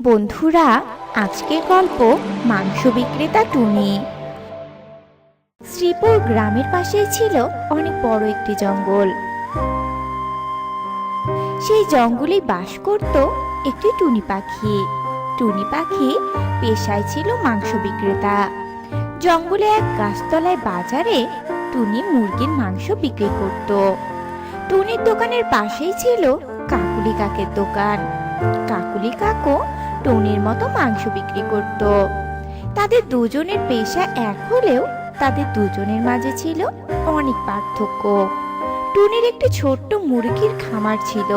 বন্ধুরা, আজকের গল্প মাংস বিক্রেতা টুনি। শ্রীপুর গ্রামের পাশেই ছিল অনেক বড় একটি জঙ্গল। সেই জঙ্গলে বাস করত একটি টুনি পাখি। টুনি পাখি পেশায় ছিল মাংস বিক্রেতা। জঙ্গলে এক গাছতলায় বাজারে টুনি মুরগির মাংস বিক্রি করত। টুনির দোকানের পাশেই ছিল কাকুলি কাকের দোকান। কাকুলি কাকু টুনির মতো মাংস বিক্রি করত। তাদের দুজনের পেশা এক হলেও তাদের দুজনের মাঝে ছিল অনেক পার্থক্য। টুনির একটি ছোট্ট মুরগির খামার ছিল,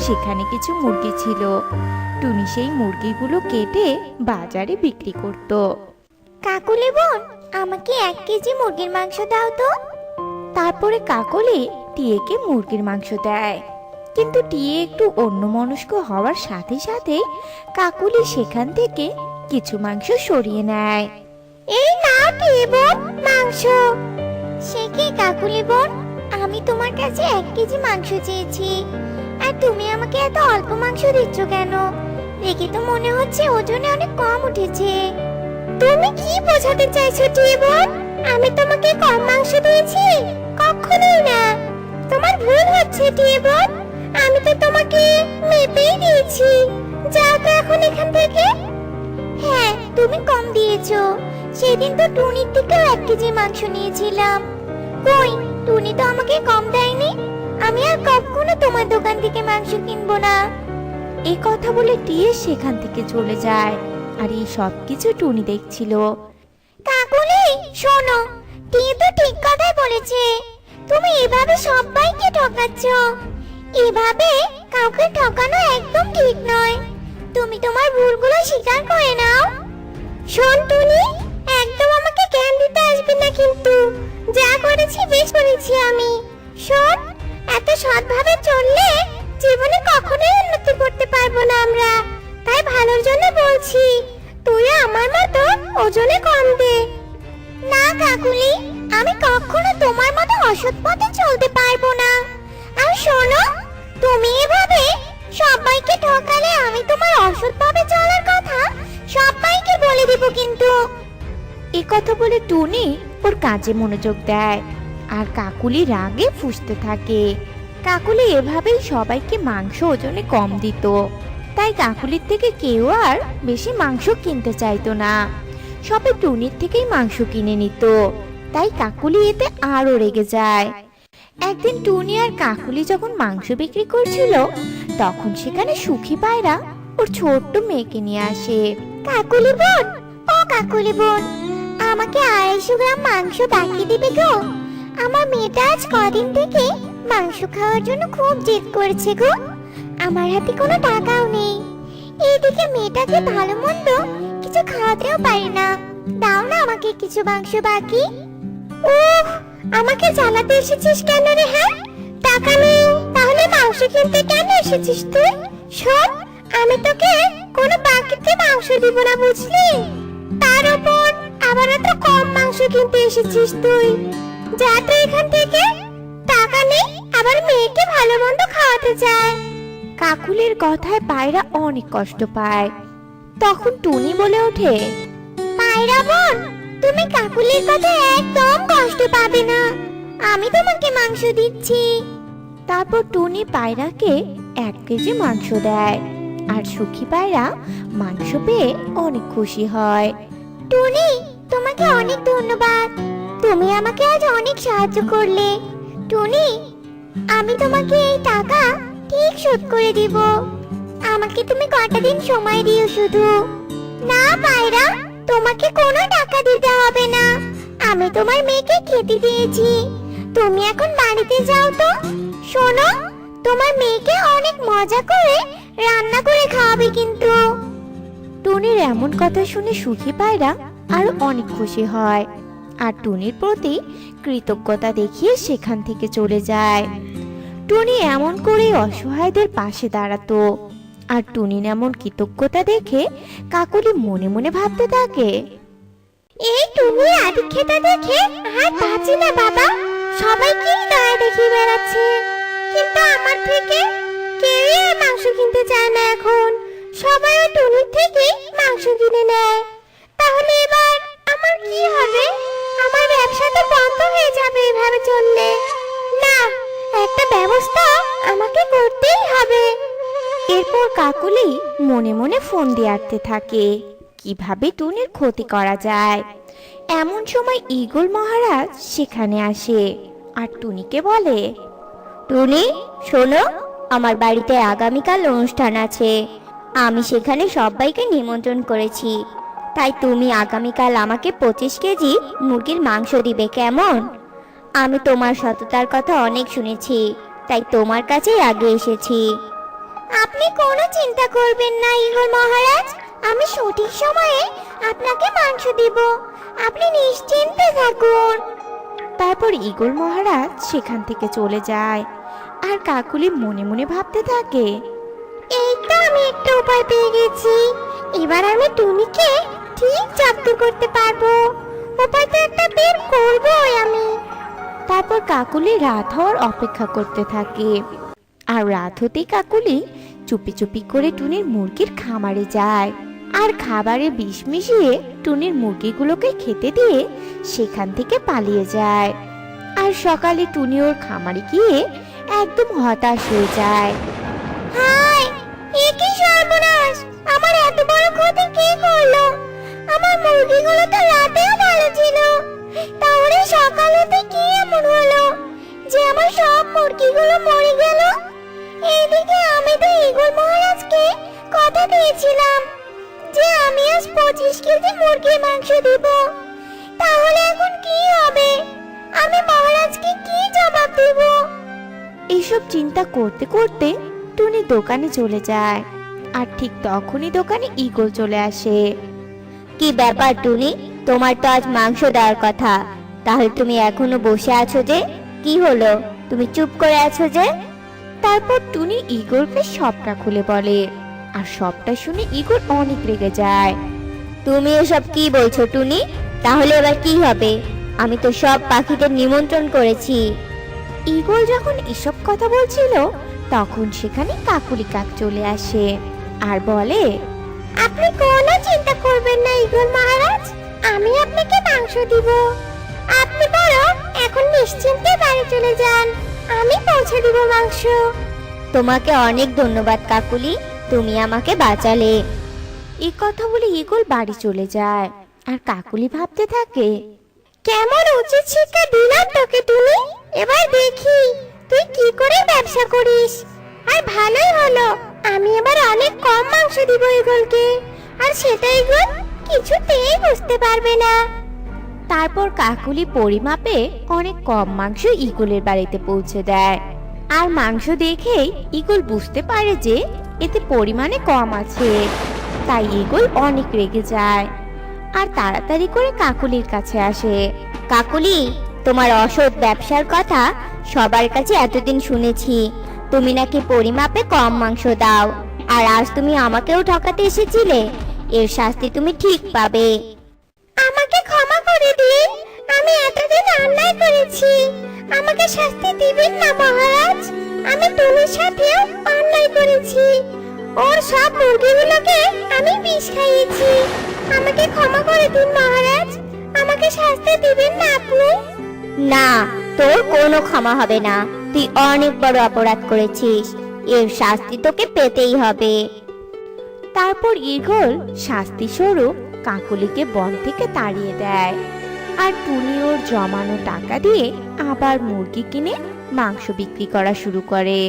সেখানে কিছু মুরগি ছিল। টুনি সেই মুরগিগুলো কেটে বাজারে বিক্রি করত। কাকুলি বোন, আমাকে 1 কেজি মুরগির মাংস দাও তো। তারপরে কাকলি টিয়েকে মুরগির মাংস দেয়। কিন্তু টিয়ে একটু অন্যমনস্ক হওয়ার সাথে সাথে কাকুলি সেখান থেকে কিছু মাংস সরিয়ে নেয়। এই নাও টিয়ে বোন, মাংস। সে কি কাকুলি বোন, আমি তোমার কাছে 1 কেজি মাংস চেয়েছি, আর তুমি আমাকে এত অল্প মাংস দিচ্ছ কেন? দেখে তো মনে হচ্ছে ওজনে অনেক কম উঠেছে। তুমি কি বোঝাতে চাইছো টিয়ে বোন? আমি তোমাকে কম মাংস দিয়েছি? কখনোই না। তোমার ভুল হচ্ছে টিয়ে বোন। আমি তো তোমাকে মেপেই দিয়েছি। যাও তো এখন এখান থেকে। হ্যাঁ, তুমি কম দিয়েছো। সেদিন তো টুনির থেকেও 1 কেজি মাংস নিয়েছিলাম। কই, টুনি তো আমাকে কম দেয়নি। আমি আর কখনো তোমার দোকান থেকে মাংস কিনবো না। এই কথা বলে টিয়ে সেখান থেকে চলে যায়। আর এই সব কিছু টুনি দেখছিল। কাকুলি, শোনো, টিয়ে তো ঠিক কথাই বলেছে। তুমি এভাবে সবাইকে ঠকাচ্ছ। এভাবে কাউকে ঠকানো একদম ঠিক নয়। তুমি তোমার ভুলগুলো স্বীকার করে নাও। শোন টুনি, একদম আমাকে জ্ঞান দিতে আসবি না কিন্তু। যা করেছি বেশ করেছি আমি। শোন, এত সৎভাবে চললে জীবনে কখনোই উন্নতি করতে পারবো না আমরা। তাই ভালোর জন্য বলছি, তুই আমার মতো ওজনে কম দে। না কাকুলি, আমি কখনো তোমার মতো অসৎ পথে চলতে পারবো না। আর শোনো, তুমি এভাবে সবাইকে ঠকালে আমি তোমার অসৎভাবে চলার কথা সবাইকে বলে দিব কিন্তু। এই কথা বলে টুনি ওর কাজে মনোযোগ দেয়। আর কাকুলি রাগে ফুঁসতে থাকে। কাকুলি এভাবেই সবাইকে মাংস ওজনে কম দিত। তাই কাকুলির থেকে কেউ আর বেশি মাংস কিনতে চাইতো না। সবাই টুনির থেকেই মাংস কিনে নিত। তাই কাকুলি এতে আরো রেগে যায়। একদিন টুনি আর কাকুলি যখন মাংস বিক্রি করছিল, তখন সেখানে সুখী পায়রা ওর ছোট্ট মেয়েকে নিয়ে আসে। কাকুলি বোন, ও কাকুলি বোন, আমাকে 250 গ্রাম মাংস বাকি দিবে গো। আমার মেয়েটা আজ কদিন থেকে মাংস খাওয়ার জন্য খুব জেদ করেছে গো। আমার হাতে কোনো টাকাও নেই। এইদিকে মেয়েটাকে ভালো মন্দ কিছু খাওয়াতেও পারি না। দাও না আমাকে কিছু মাংস বাকি। উফ, আমাকে জ্বালাতে এসেছিস কেন রে? হ্যাঁ, টাকা নেই তাহলে মাংস কিনতে কেন এসেছিস তুই? শোন, আমি তোকে কোনো বাকিতে মাংস দিব না, বুঝলি? তার উপর আবার এত কম মাংস কিনতে এসেছিস তুই। যা তো এখান থেকে। টাকা নেই, আবার মেয়েকে ভালো মন্দ খাওয়াতে চায়। কাকুলির কথায় পায়রা অনেক কষ্ট পায়। তখন টুনি বলে ওঠে, পায়রা বোন, তুমি কাকুলির কথা একদম কষ্ট পাবে না। আমি তোমাকে মাংস দিচ্ছি। তারপর টুনি পায়রাকে 1 কেজি মাংস দেয়। আর সুখী পায়রা মাংস পেয়ে অনেক খুশি হয়। টুনি, তোমাকে অনেক ধন্যবাদ। তুমি আমাকে আজ অনেক সাহায্য করলে। টুনি, আমি তোমাকে এই টাকা ঠিক শোধ করে দিব। আমাকে তুমি কটা দিন সময় দিও শুধু। না পায়রা, তোমাকে কোনো টাকা দিতে হবে না। আমি তোমার মেয়েকে খেতে দিয়েছি। তুমি এখন বাড়িতে যাও তো। শোনো, তোমার মেয়েকে অনেক মজা করে রান্না করে খাওয়াবে কিন্তু। টুনির এমন কথা শুনে সুখী পায়রা আরো অনেক খুশি হয়। আর টুনির প্রতি কৃতজ্ঞতা দেখিয়ে সেখান থেকে চলে যায়। টুনি এমন করে অসহায়দের পাশে দাঁড়াতো। আর টুনির এমন কৃতজ্ঞতা দেখে কাকুলি মনে মনে ভাবতে থাকে, এই টুনি আদিক্ষেতা দেখে আর বাঁচি না বাবা। সবাইকেই দয়া দেখিয়ে বেড়াচ্ছে, কিন্তু আমার থেকে কেউই আর মাংস কিনতে চায় না এখন। সবাই ওই টুনির থেকে মাংস কিনে নেয়। তাহলে এবার আমার কি হবে? আমার ব্যবসা তো বন্ধ হয়ে যাবে এভাবে চললে। না, একটা ব্যবস্থা আমাকে করতেই হবে। এরপর কাকুলি মনে মনে ফোন দিয়ে আটতে থাকে কিভাবে টুনির ক্ষতি করা যায়। এমন সময় ঈগল মহারাজ সেখানে আসে আর টুনিকে বলে, টুনি, শোনো, আমার বাড়িতে আগামীকাল অনুষ্ঠান আছে। আমি সেখানে সবাইকে নিমন্ত্রণ করেছি। তাই তুমি আগামীকাল আমাকে 25 কেজি মুরগির মাংস দিবে, কেমন? আমি তোমার সততার কথা অনেক শুনেছি, তাই তোমার কাছেই আগে এসেছি। আপনি কোনো চিন্তা করবেন না ঈগল মহারাজ, আমি সঠিক সময়ে আপনাকে মাংস দিব। আপনি নিশ্চিন্তে থাকুন। তারপর ঈগল মহারাজ সেখান থেকে চলে যায় আর কাকুলি মনে মনে ভাবতে থাকে, এই তো আমি একটা উপায় পেয়ে গেছি। এবার আমি টুনিকে ঠিক জব্দ করতে পারবো। উপায় তো একটা বের করবোই আমি। তারপর কাকুলি রাত হওয়ার অপেক্ষা করতে থাকে আর রাত হতেই কাকুলি চুপি চুপি করে টুনির মুরগির খামারে যায় আর খাবারে বিষ মিশিয়ে টুনির মুরগিগুলোকে খেতে দিয়ে সেখান থেকে পালিয়ে যায়। আর সকালে টুনি ওর খামারে গিয়ে একদম হতাশ হয়ে যায়। হায়, এ কি সর্বনাশ! আমার এত বড় ক্ষতি কে করলো? আমার মুরগিগুলো তো রাতেও ভালো ছিল, তাহলে সকাল হতে কি এমন হলো যে আমার সব মুরগিগুলো মরে গেল? এইদিকে আমি তো ঈগল মহারাজকে কথা দিয়েছিলাম যে আমি আজ 25 কেজি মুরগির মাংস দিব। তাহলে এখন কি হবে? আমি মহারাজকে কি জবাব দেব? এইসব চিন্তা করতে করতে টুনি দোকানে চলে যায় আর ঠিক তখনই দোকানে ঈগল চলে আসে। কি ব্যাপার টুনি, তোমার তো আজ মাংস দেওয়ার কথা, তাহলে তুমি এখনো বসে আছো যে? কি হলো, তুমি চুপ করে আছো যে? তারপর টুনি ঈগলকে সবটা খুলে বলে আর সবটা শুনে ঈগল অনেক রেগে যায়। তুমি এসব কি বলছো টুনি? তাহলে এবার কি হবে? আমি তো সব পাখিদের নিমন্ত্রণ করেছি। ঈগল যখন এসব কথা বলছিল তখন সেখানে কাকুলি কাক চলে আসে আর বলে, আপনি কোনো চিন্তা করবেন না ঈগল মহারাজ, আমি আপনাকে মাংস দিব। আপনি বরং এখন নিশ্চিন্তে বাড়ি চলে যান, আমি পৌঁছে দিব মাংস। তোমাকে অনেক ধন্যবাদ কাকুলি, তুমি আমাকে বাঁচালে। এই কথা বলে ঈগল বাড়ি চলে যায় আর কাকুলি ভাবতে থাকে, কেমন উচিত শিক্ষা দিলাম তোকে টুনি। এবার দেখি তুই কি করে ব্যবসা করিস। আর ভালোই হলো, আমি এবার অনেক কম মাংস দিব ঈগলকে, আর সেটা ঈগল কিছুতেই বুঝতে পারবে না। তারপর কাকুলি পরিমাপে অনেক কম মাংস ঈগলের বাড়িতে পৌঁছে দেয় আর মাংস দেখেই ঈগল বুঝতে পারে যে এতে পরিমাণে কম আছে। তাই ঈগল অনেক রেগে যায় আর তাড়াতাড়ি করে কাকুলির কাছে আসে। কাকুলি, তোমার অসৎ ব্যবসার কথা সবার কাছে এতদিন শুনেছি। তুমি নাকি পরিমাপে কম মাংস দাও, আর আজ তুমি আমাকেও ঠকাতে এসেছিলে। এর শাস্তি তুমি ঠিক পাবে। আমাকে ক্ষমা করে দিন, আমি এতদিন অন্যায় করেছি। আমাকে শাস্তি দিবেন না মহারাজ। আমি টুনির সাথেও অন্যায় করেছি। ওর সব মুরগিগুলোকে আমি বিষ খাইয়েছি। আমাকে ক্ষমা করে দিন মহারাজ, আমাকে শাস্তি দিবেন না আপনি। না, তোর কোনো ক্ষমা হবে না। তুই অনেক বড় অপরাধ করেছিস, এর শাস্তি তোকে পেতেই হবে। তারপর ঈগল শাস্তি স্বরূপ কাকুলিকে বন থেকে তাড়িয়ে দেয় আর টুনি ওর জমানো টাকা দিয়ে আবার মুরগি কিনে মাংস বিক্রি করা শুরু করে।